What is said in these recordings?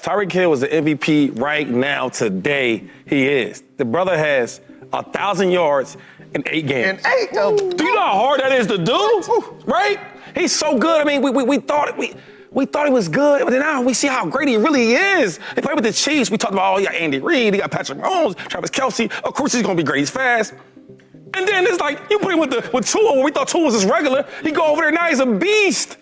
Tyreek Hill is the MVP right now, today. He is. The brother has 1,000 yards in 8 games. Do you know how hard that is to do? Right? He's so good. I mean, we thought he was good, but then now we see how great he really is. They played with the Chiefs. We talked about, he got Andy Reid, he got Patrick Mahomes, Travis Kelce. Of course, he's going to be great. He's fast. And then it's like, you put him with Tua, when we thought Tua was just regular. He go over there, now he's a beast.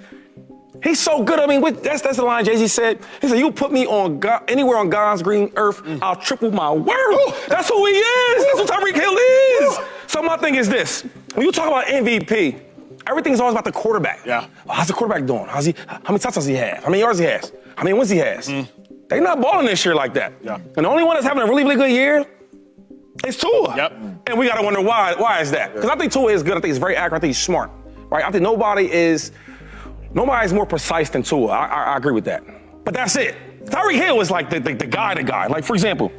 He's so good. I mean, that's the line Jay-Z said. He said, you put me on anywhere on God's green earth, I'll triple my world. That's who he is. That's what Tyreek Hill is. So my thing is this. When you talk about MVP, everything's always about the quarterback. Yeah. How's the quarterback doing? How many touchdowns he have? How many yards he has? How many wins he has? They're not balling this year like that. Yeah. And the only one that's having a really, really good year is Tua. Yep. And we got to wonder why. Why is that? Because I think Tua is good. I think he's very accurate. I think he's smart. Right? I think nobody's more precise than Tua. I agree with that. But that's it. Tyreek Hill is like the guy. Like, for example,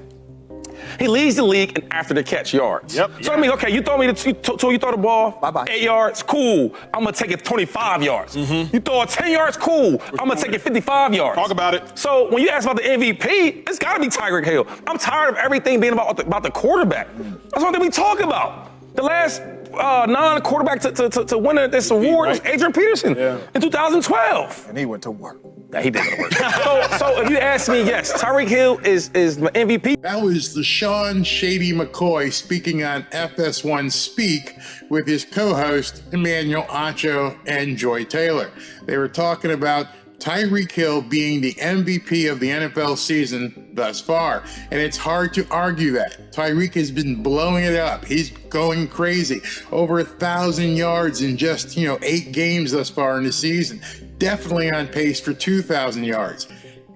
he leads the league in after the catch yards. Yep. So I mean, okay, you throw the ball, Bye-bye. 8 yards, cool. I'm gonna take it 25 yards. You throw it 10 yards, cool. I'm gonna take it 55 yards. Talk about it. So when you ask about the MVP, it's gotta be Tyreek Hill. I'm tired of everything being about the quarterback. That's one thing we talk about. The last non-quarterback to win this award was Adrian Peterson in 2012. And he went to work. Yeah, he did go to work. so if you ask me, yes, Tyreek Hill is my MVP. That was the Sean Shady McCoy speaking on FS1 Speak with his co-host Emmanuel Acho and Joy Taylor. They were talking about Tyreek Hill being the MVP of the NFL season thus far. And it's hard to argue that. Tyreek has been blowing it up. He's going crazy. Over 1,000 yards in just, 8 games thus far in the season. Definitely on pace for 2,000 yards.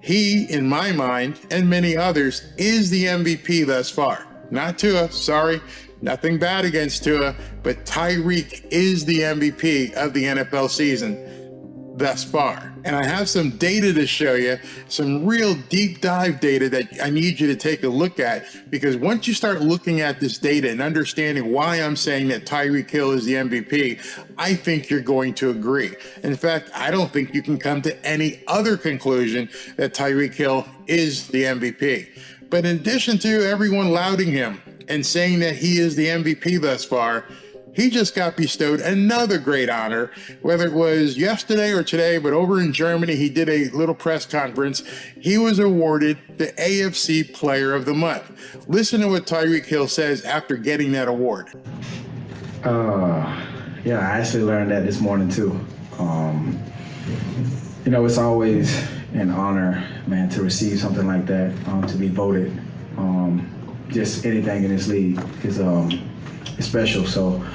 He, in my mind, and many others, is the MVP thus far. Not Tua, sorry. Nothing bad against Tua, but Tyreek is the MVP of the NFL season thus far. And I have some data to show you, some real deep dive data that I need you to take a look at, because once you start looking at this data and understanding why I'm saying that Tyreek Hill is the MVP, I think you're going to agree. In fact, I don't think you can come to any other conclusion that Tyreek Hill is the MVP. But in addition to everyone lauding him and saying that he is the MVP thus far, he just got bestowed another great honor, whether it was yesterday or today, but over in Germany, he did a little press conference. He was awarded the AFC Player of the Month. Listen to what Tyreek Hill says after getting that award. Yeah, I actually learned that this morning too. It's always an honor, man, to receive something like that, to be voted. Just anything in this league is special. So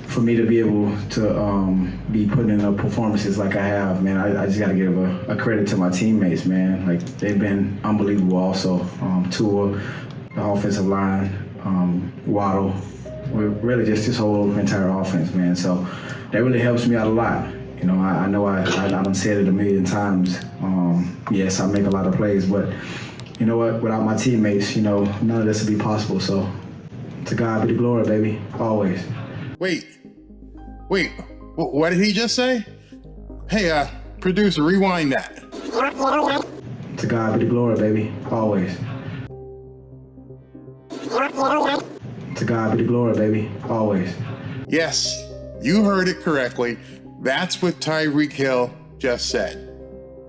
for me to be able to be putting in the performances like I have, man, I just got to give a credit to my teammates, man. Like, they've been unbelievable also. Tua, the offensive line, Waddle, really just this whole entire offense, man. So that really helps me out a lot. I know I done said it a million times. Yes, I make a lot of plays, but you know what? Without my teammates, none of this would be possible. So to God be the glory, baby, always. Wait, what did he just say? Hey, producer, rewind that. To God be the glory, baby, always. To God be the glory, baby, always. Yes, you heard it correctly. That's what Tyreek Hill just said.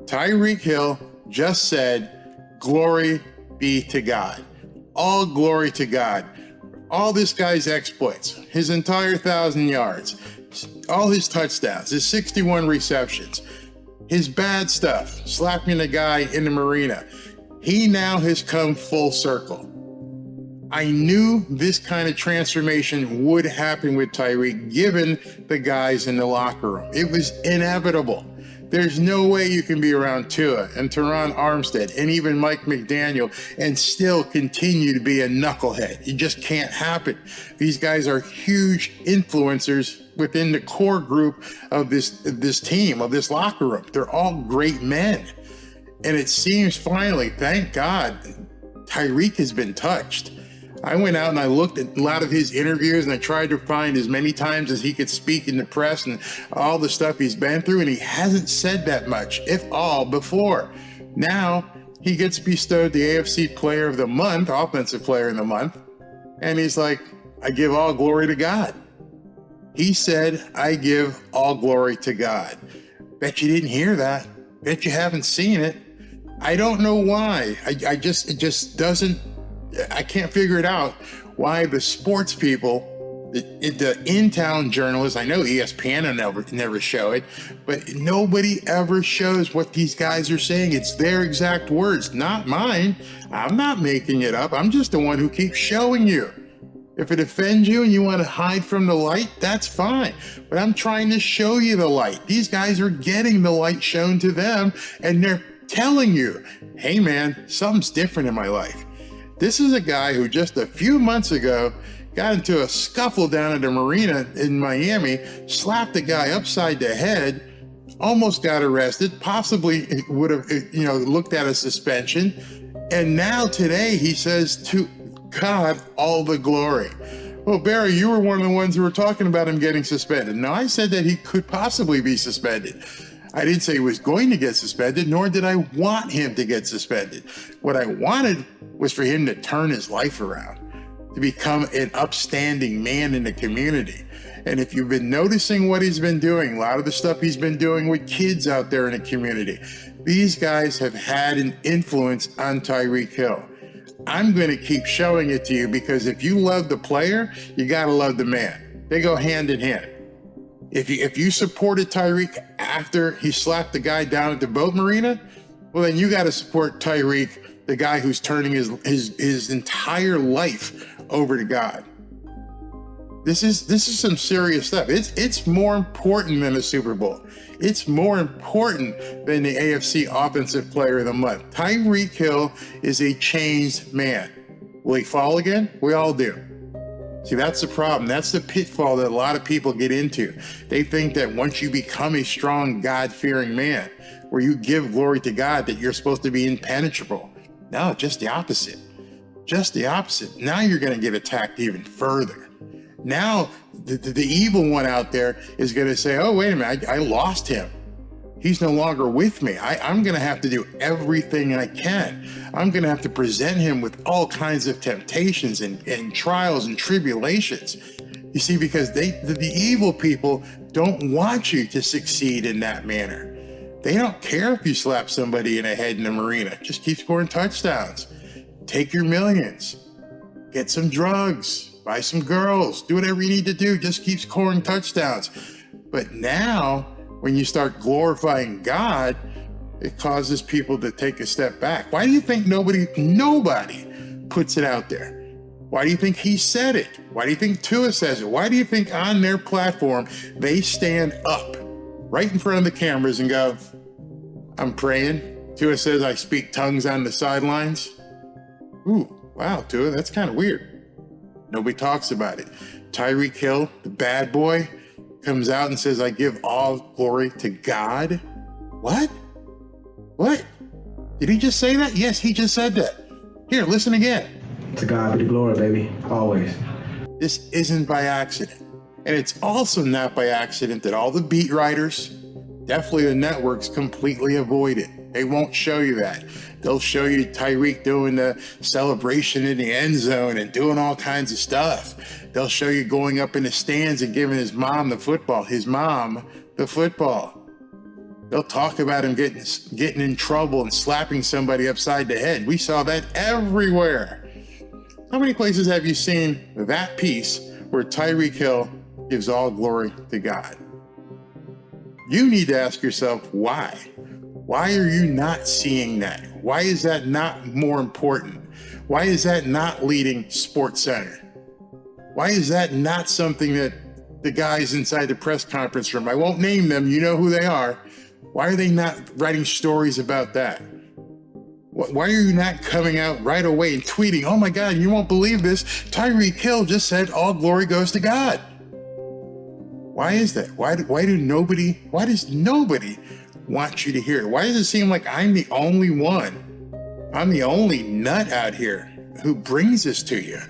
Tyreek Hill just said, glory be to God. All glory to God. All this guy's exploits, his entire 1,000 yards, all his touchdowns, his 61 receptions, his bad stuff, slapping a guy in the marina. He now has come full circle. I knew this kind of transformation would happen with Tyreek, given the guys in the locker room. It was inevitable. There's no way you can be around Tua and Teron Armstead and even Mike McDaniel and still continue to be a knucklehead. It just can't happen. These guys are huge influencers within the core group of this team, of this locker room. They're all great men. And it seems finally, thank God, Tyreek has been touched. I went out and I looked at a lot of his interviews and I tried to find as many times as he could speak in the press and all the stuff he's been through, and he hasn't said that much, if all, before. Now, he gets bestowed the AFC Player of the Month, Offensive Player of the Month, and he's like, I give all glory to God. He said, I give all glory to God. Bet you didn't hear that. Bet you haven't seen it. I don't know why. It just doesn't, I can't figure it out why the sports people, the in-town journalists, I know ESPN never show it, but nobody ever shows what these guys are saying. It's their exact words, not mine. I'm not making it up. I'm just the one who keeps showing you. If it offends you and you want to hide from the light, that's fine. But I'm trying to show you the light. These guys are getting the light shown to them, and they're telling you, hey man, something's different in my life. This is a guy who just a few months ago got into a scuffle down at the marina in Miami, slapped a guy upside the head, almost got arrested, possibly would have, looked at a suspension. And now today he says, to God, all the glory. Well, Barry, you were one of the ones who were talking about him getting suspended. No, I said that he could possibly be suspended. I didn't say he was going to get suspended, nor did I want him to get suspended. What I wanted was for him to turn his life around, to become an upstanding man in the community. And if you've been noticing what he's been doing, a lot of the stuff he's been doing with kids out there in the community, these guys have had an influence on Tyreek Hill. I'm going to keep showing it to you because if you love the player, you got to love the man. They go hand in hand. If you supported Tyreek after he slapped the guy down at the boat marina, well, then you got to support Tyreek, the guy who's turning his entire life over to God. This is some serious stuff. It's more important than the Super Bowl. It's more important than the AFC Offensive Player of the Month. Tyreek Hill is a changed man. Will he fall again? We all do. See, that's the problem. That's the pitfall that a lot of people get into. They think that once you become a strong, God-fearing man, where you give glory to God, that you're supposed to be impenetrable. No, just the opposite. Just the opposite. Now you're going to get attacked even further. Now, the evil one out there is going to say, oh, wait a minute, I lost him. He's no longer with me. I'm going to have to do everything I can. I'm going to have to present him with all kinds of temptations and trials and tribulations. You see, because the evil people don't want you to succeed in that manner. They don't care if you slap somebody in the head in the marina. Just keep scoring touchdowns. Take your millions. Get some drugs. Buy some girls. Do whatever you need to do. Just keep scoring touchdowns. But now, when you start glorifying God, it causes people to take a step back. Why do you think nobody puts it out there? Why do you think he said it? Why do you think Tua says it? Why do you think on their platform they stand up right in front of the cameras and go, I'm praying? Tua says, I speak tongues on the sidelines. Ooh, wow, Tua, that's kind of weird. Nobody talks about it. Tyreek Hill, the bad boy, comes out and says, I give all glory to God. What? What? Did he just say that? Yes, he just said that. Here, listen again. To God be the glory, baby. Always. This isn't by accident. And it's also not by accident that all the beat writers, definitely the networks, completely avoid it. They won't show you that. They'll show you Tyreek doing the celebration in the end zone and doing all kinds of stuff. They'll show you going up in the stands and giving his mom the football. They'll talk about him getting in trouble and slapping somebody upside the head. We saw that everywhere. How many places have you seen that piece where Tyreek Hill gives all glory to God? You need to ask yourself why. Why are you not seeing that? Why is that not more important? Why is that not leading SportsCenter? Why is that not something that the guys inside the press conference room, I won't name them, you know who they are. Why are they not writing stories about that? Why are you not coming out right away and tweeting, oh my God, you won't believe this, Tyreek Hill just said all glory goes to God. Why is that? Why does nobody want you to hear it? Why does it seem like I'm the only one? I'm the only nut out here who brings this to you.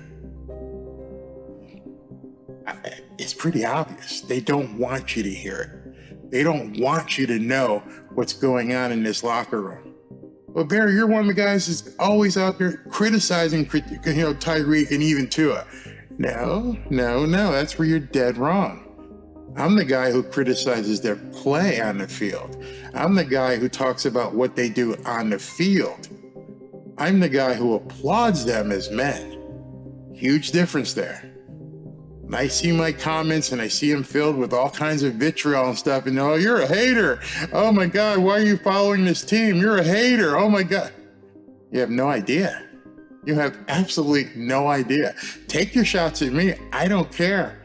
It's pretty obvious. They don't want you to hear it. They don't want you to know what's going on in this locker room. Well, Barry, you're one of the guys that's always out there criticizing, Tyreek and even Tua. No, that's where you're dead wrong. I'm the guy who criticizes their play on the field. I'm the guy who talks about what they do on the field. I'm the guy who applauds them as men. Huge difference there. And I see my comments and I see them filled with all kinds of vitriol and stuff. And, oh, you're a hater. Oh my God, why are you following this team? You're a hater. Oh my God. You have no idea. You have absolutely no idea. Take your shots at me. I don't care.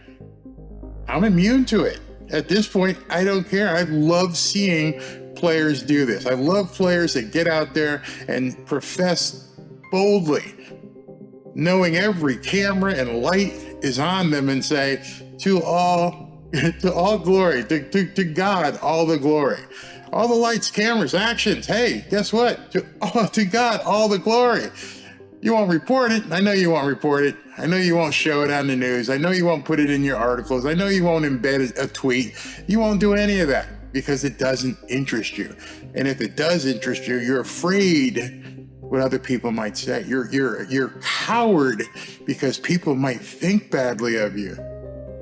I'm immune to it. At this point, I don't care. I love seeing players do this. I love players that get out there and profess boldly, knowing every camera and light is on them, and say, to all glory, to God, all the glory. All the lights, cameras, actions. Hey, guess what? To God, all the glory. You won't report it. I know you won't report it. I know you won't show it on the news. I know you won't put it in your articles. I know you won't embed a tweet. You won't do any of that because it doesn't interest you. And if it does interest you, you're afraid what other people might say. You're coward because people might think badly of you.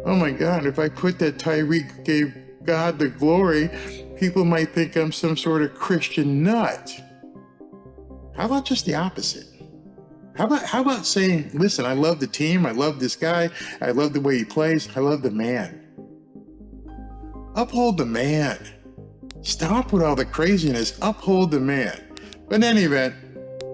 Oh my God, if I put that Tyreek gave God the glory, people might think I'm some sort of Christian nut. How about just the opposite? How about saying, listen, I love the team, I love this guy, I love the way he plays, I love the man. Uphold the man. Stop with all the craziness, uphold the man. But in any event,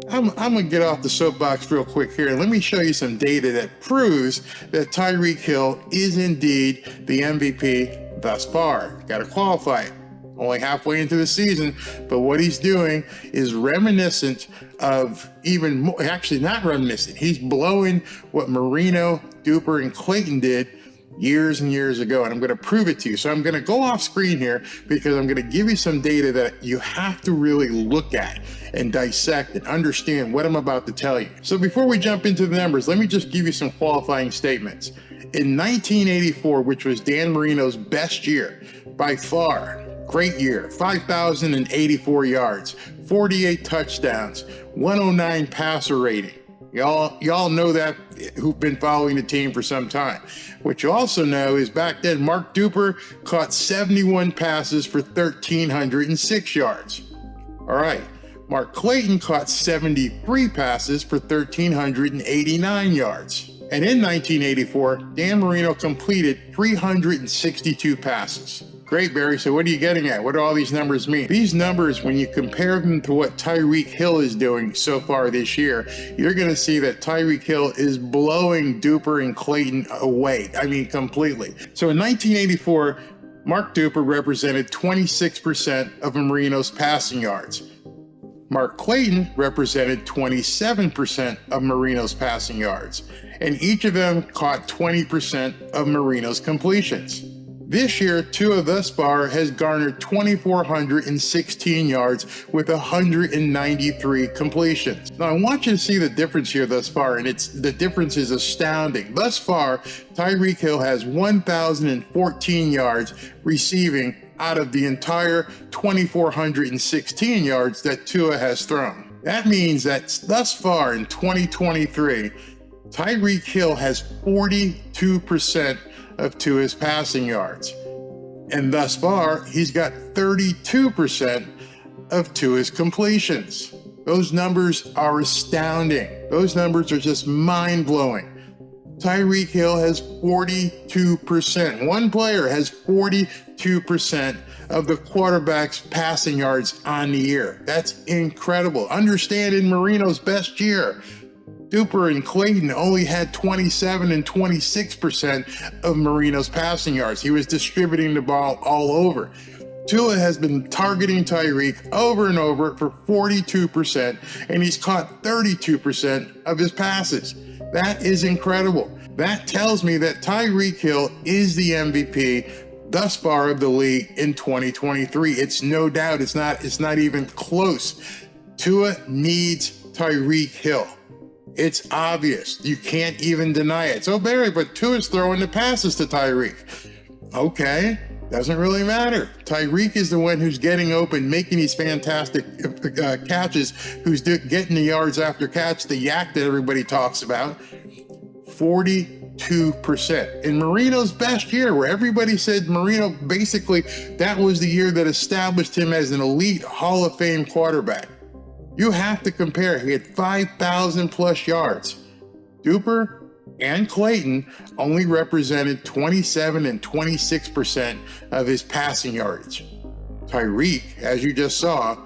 I'm gonna get off the soapbox real quick here, and let me show you some data that proves that Tyreek Hill is indeed the MVP thus far. Gotta qualify it. Only halfway into the season, but what he's doing is reminiscent of even more, actually not reminiscent. He's blowing what Marino, Duper, and Clayton did years and years ago, and I'm going to prove it to you. So I'm going to go off screen here because I'm going to give you some data that you have to really look at and dissect and understand what I'm about to tell you. So before we jump into the numbers, let me just give you some qualifying statements. In 1984, which was Dan Marino's best year by far, great year, 5,084 yards, 48 touchdowns, 109 passer rating. Y'all know that who've been following the team for some time. What you also know is back then, Mark Duper caught 71 passes for 1,306 yards. All right, Mark Clayton caught 73 passes for 1,389 yards. And in 1984, Dan Marino completed 362 passes. Great, Barry. So what are you getting at? What do all these numbers mean? These numbers, when you compare them to what Tyreek Hill is doing so far this year, you're going to see that Tyreek Hill is blowing Duper and Clayton away. I mean, completely. So in 1984, Mark Duper represented 26% of Marino's passing yards. Mark Clayton represented 27% of Marino's passing yards, and each of them caught 20% of Marino's completions. This year, Tua thus far has garnered 2,416 yards with 193 completions. Now, I want you to see the difference here thus far, and the difference is astounding. Thus far, Tyreek Hill has 1,014 yards receiving out of the entire 2,416 yards that Tua has thrown. That means that thus far in 2023, Tyreek Hill has 42% of Tua's passing yards. And thus far, he's got 32% of Tua's completions. Those numbers are astounding. Those numbers are just mind-blowing. Tyreek Hill has 42%. One player has 42% of the quarterback's passing yards on the year. That's incredible. Understand, in Marino's best year, Duper and Clayton only had 27 and 26% of Marino's passing yards. He was distributing the ball all over. Tua has been targeting Tyreek over and over for 42%, and he's caught 32% of his passes. That is incredible. That tells me that Tyreek Hill is the MVP thus far of the league in 2023. It's no doubt. It's not even close. Tua needs Tyreek Hill. It's obvious. You can't even deny it. So, Barry, but Tua's throwing the passes to Tyreek. Okay, Doesn't really matter. Tyreek is the one who's getting open, making these fantastic catches, who's getting the yards after catch, the yak that everybody talks about. 42%. In Marino's best year, where everybody said Marino, basically, that was the year that established him as an elite Hall of Fame quarterback. You have to compare. He had 5,000 plus yards. Duper and Clayton only represented 27 and 26% of his passing yardage. Tyreek, as you just saw,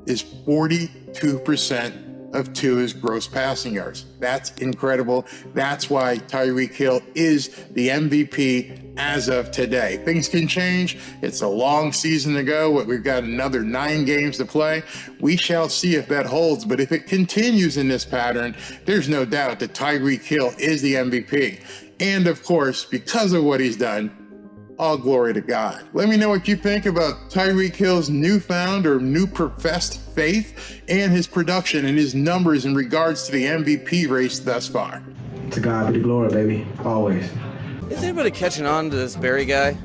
is 42% of Tua's gross passing yards. That's incredible. That's why Tyreek Hill is the MVP as of today. Things can change. It's a long season to go. We've got another 9 games to play. We shall see if that holds. But if it continues in this pattern, there's no doubt that Tyreek Hill is the MVP. And of course, because of what he's done, all glory to God. Let me know what you think about Tyreek Hill's newfound or new professed faith and his production and his numbers in regards to the MVP race thus far. To God be the glory, baby. Always. Is anybody catching on to this Barry guy?